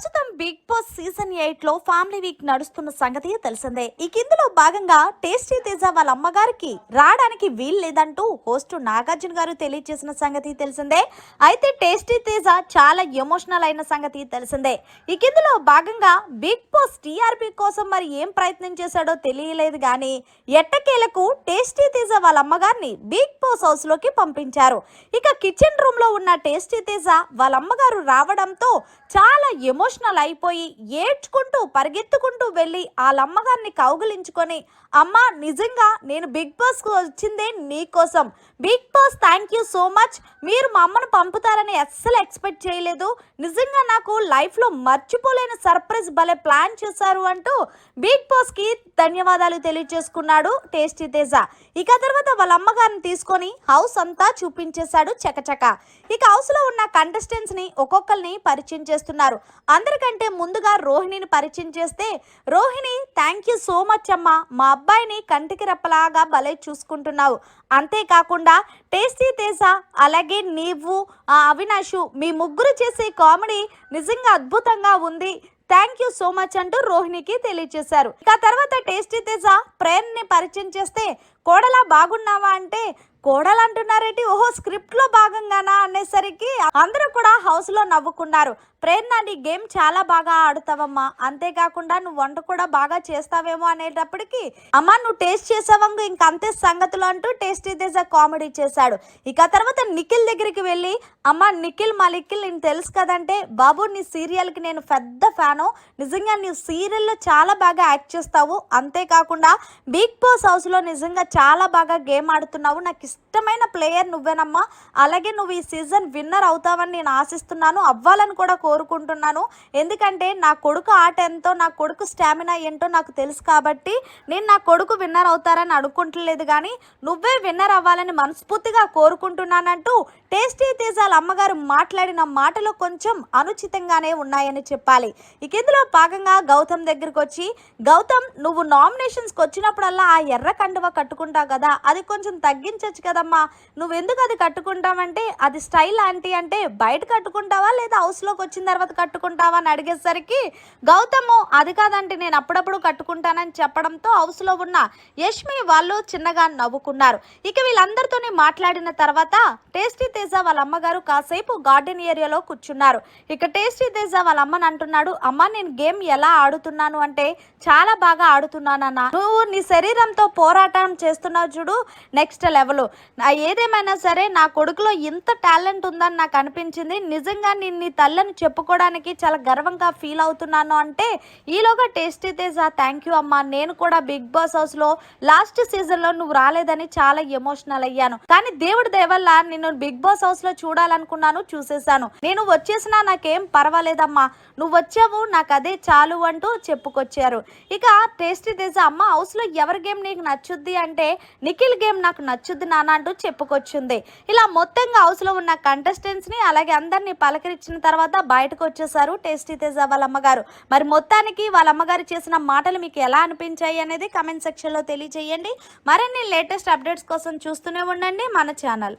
ప్రస్తుతం big boss season 8 లో family week నడుస్తున్న సంగతి తెలిసిందే. ఇందులో భాగంగా టేస్టీ తేజ వాళ్ళ అమ్మగారికి రావడానికి వీలు లేదంటూ హోస్ట్ నాగార్జున గారు తెలియజేసిన సంగతి తెలిసిందే. అయితే టేస్టీ తేజ చాలా ఎమోషనల్ అయిన సంగతి తెలిసిందే. ఇందులో భాగంగా బిగ్ బాస్ టీఆర్పీ కోసం మరి ఏం ప్రయత్నం చేశాడో తెలియలేదు కానీ ఎట్టకేలకు టేస్టీ తేజ వాళ్ళ అమ్మగారిని బిగ్ బాస్ హౌస్ లోకి పంపించారు. ఇక కిచెన్ రూమ్ లో ఉన్న టేస్టీ తేజ వాళ్ళ అమ్మగారు రావడంతో చాలా ఎమోషనల్ అయిపోయి ఏడ్చుకుంటూ పరిగెత్తుకుంటూ వెళ్ళి వాళ్ళ అమ్మగారిని కౌగిలించుకొని, అమ్మ నిజంగా నేను బిగ్ బాస్ కు వచ్చిందే నీకోసం, Bigg Boss thank you so much, మీరు మా అమ్మను పంపుతారని అస్సలు ఎక్స్పెక్ట్ చేయలేదు, నిజంగా నాకు లైఫ్లో మర్చిపోలేని సర్ప్రైజ్ భలే ప్లాన్ చేశారు అంటూ బిగ్ బాస్ కి ధన్యవాదాలు తెలియజేసుకున్నాడు టేస్టీ తేజ. ఇక తర్వాత వాళ్ళ అమ్మగారిని తీసుకొని హౌస్ అంతా చూపించేశాడు చకచక. ఇక హౌస్ లో ఉన్న కంటెస్టెంట్స్ ని ఒక్కొక్కరిని పరిచయం చేస్తున్నారు. అందరికంటే ముందుగా రోహిణిని పరిచయం చేస్తే, Rohini thank you so much అమ్మా, మా అబ్బాయిని కంటికి రెప్పలాగా భలే చూసుకుంటున్నావు, అంతేకాకుండా టేస్టీ తేజ అలాగే నీవు అవినాష్ మీ ముగ్గురు చేసే కామెడీ నిజంగా అద్భుతంగా ఉంది, థ్యాంక్ యూ సో మచ్ అంటూ రోహిణికి తెలియజేశారు. ఇక తర్వాత టేస్టీ తేజ ప్రేరణని పరిచయం చేస్తే, కోడలా బాగున్నావా అంటే, కోడలు అంటున్నారేంటి, ఓహో స్క్రిప్ట్ లో భాగంగానా అనేసరికి అందరూ కూడా హౌస్ లో నవ్వుకున్నారు. ప్రేరణ నీ గేమ్ చాలా బాగా ఆడుతావమ్మా, అంతేకాకుండా నువ్వు వంట కూడా బాగా చేస్తావేమో అనేటప్పటికి, అమ్మా నువ్వు టేస్ట్ చేసావంగు ఇంక అంతే సంగతులు అంటూ టేస్టీ తేజ కామెడీ చేశాడు. ఇక తర్వాత నిఖిల్ దగ్గరికి వెళ్ళి, అమ్మా నిఖిల్ మలిఖిల్ నేను తెలుసు కదంటే, బాబు నీ సీరియల్ కి నేను పెద్ద ఫ్యాను, నిజంగా నీ సీరియల్లో చాలా బాగా యాక్ట్ చేస్తావు, అంతేకాకుండా బిగ్ బాస్ హౌస్ లో నిజంగా చాలా బాగా గేమ్ ఆడుతున్నావు, నాకు ఇష్టమైన ప్లేయర్ నువ్వేనమ్మా, అలాగే నువ్వు ఈ సీజన్ విన్నర్ అవుతావని నేను ఆశిస్తున్నాను, అవ్వాలని కూడా కోరుకుంటున్నాను, ఎందుకంటే నా కొడుకు ఆట ఎంతో నా కొడుకు స్టామినా ఏంటో నాకు తెలుసు కాబట్టి నేను నా కొడుకు విన్నర్ అవుతారని అనుకుంటలేదు కానీ నువ్వే విన్నర్ అవ్వాలని మనస్ఫూర్తిగా కోరుకుంటున్నానంటూ టేస్టీ తేజాల అమ్మగారు మాట్లాడిన మాటలు కొంచెం అనుచితంగానే ఉన్నాయని చెప్పాలి. ఇక ఇందులో భాగంగా గౌతమ్ దగ్గరికి వచ్చి, గౌతమ్ నువ్వు నామినేషన్స్కి వచ్చినప్పుడల్లా ఆ ఎర్ర కండువ కట్టుకుంటావు కదా, అది కొంచెం తగ్గించవచ్చు కదమ్మా, నువ్వెందుకు అది కట్టుకుంటావంటే, అది స్టైల్ ఆంటీ అంటే బయట కట్టుకుంటావా లేదా హౌస్లోకి వచ్చిన తర్వాత కట్టుకుంటావా అని అడిగేసరికి గౌతమ్ అది కాదంటే నేను అప్పుడప్పుడు కట్టుకుంటానని చెప్పడంతో హౌస్లో ఉన్న యష్మి వాళ్ళు చిన్నగా నవ్వుకున్నారు. ఇక వీళ్ళందరితోని మాట్లాడిన తర్వాత టేస్టీ తేజ వాళ్ళ అమ్మగారు కాసేపు గార్డెన్ ఏరియాలో కూర్చున్నారు. ఇక టేస్టీ తేజ వాళ్ళ అమ్మని అంటున్నాడు, అమ్మ నేను గేమ్ ఎలా ఆడుతున్నాను అంటే చాలా బాగా ఆడుతున్నానన్నా, నువ్వు నీ శరీరంతో పోరాటం చేస్తున్నావు చూడు నెక్స్ట్ లెవెల్, ఏదేమైనా సరే నా కొడుకులో ఇంత టాలెంట్ ఉందని నాకు అనిపించింది, నిజంగా నేను నీ తల్లని చెప్పుకోవడానికి చాలా గర్వంగా ఫీల్ అవుతున్నాను అంటే, ఈలోగా టేస్టీ తేజ థ్యాంక్ యూ అమ్మా, నేను కూడా బిగ్ బాస్ హౌస్ లో లాస్ట్ సీజన్ లో నువ్వు రాలేదని చాలా ఎమోషనల్ అయ్యాను, కానీ దేవుడి దేవల్ల నిన్ను బిగ్ బాస్ హౌస్ లో చూడాలనుకున్నాను, చూసేశాను, నేను వచ్చేసినా నాకేం పర్వాలేదమ్మా, నువ్వు వచ్చావు నాకు అదే చాలు అంటూ చెప్పుకొచ్చారు. ఇక టేస్టీ తేజ అమ్మ హౌస్ లో ఎవరి గేమ్ నీకు నచ్చుద్ది అంటే, నిఖిల్ గేమ్ నాకు నచ్చుద్ది నాన్న అంటూ చెప్పుకొచ్చింది. ఇలా మొత్తంగా హౌస్ లో ఉన్న కంటెస్టెంట్స్ ని అలాగే అందరినీ పలకరించిన తర్వాత బయటకు వచ్చేసారు టేస్టీ తేజ వాళ్ళ అమ్మగారు. మరి మొత్తానికి వాళ్ళ అమ్మగారు చేసిన మాటలు మీకు ఎలా అనిపించాయి అనేది కమెంట్ సెక్షన్ లో తెలియజేయండి. మరిన్ని లేటెస్ట్ అప్డేట్స్ కోసం చూస్తూనే ఉండండి మన ఛానల్.